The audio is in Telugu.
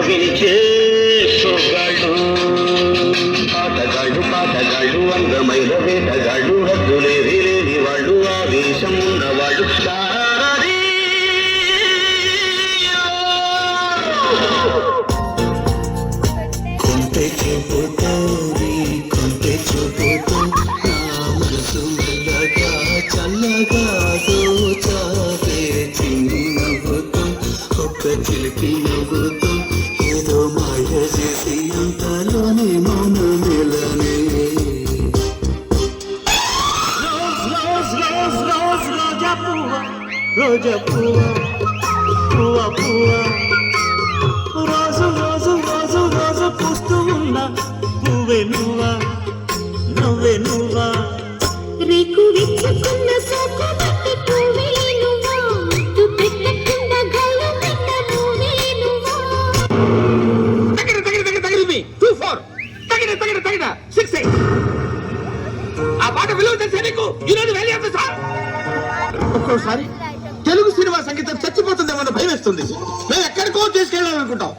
కవ్వించే సొగాళ్ళు పాటగాళ్ళు అందమైన వేటగాళ్ళు హద్దులేని లేని వాళ్ళు ఆవేశం ఉన్నవాళ్ళు కొంటే చూపుతో నా మనసు మెల్లగా చల్లగా దోచావే చిన్ని నవ్వుతో ఒక్క చిలిపి నవ్వుతో ఏదో మాయ చేసి అంతలోనే మౌన నెలనే రోజా పువ్వ పువ్వ పువ్వ రోజు రోజు రోజు రోజు పూస్తూ ఉన్నా పువ్వే నువ్వా నవ్వే నువ్వా రేకు విచ్చుకున్న సోకు బట్టి పువ్వే నువ్వా ముద్దు పెట్టకుండా గల్లు పెట్ట నువ్వే నువ్వా తగిలిమి 2-4 తగిన 6 ఆ పాట విలువ తెలిసే నీకు ఈరోజు వెళ్ళి అంత సార్ ఒక్కోసారి తెలుగు సినిమా సంగీతం చచ్చిపోతుందేమో భయం వేస్తుంది మేము ఎక్కడికో తీసుకెళ్ళాలనుకుంటాం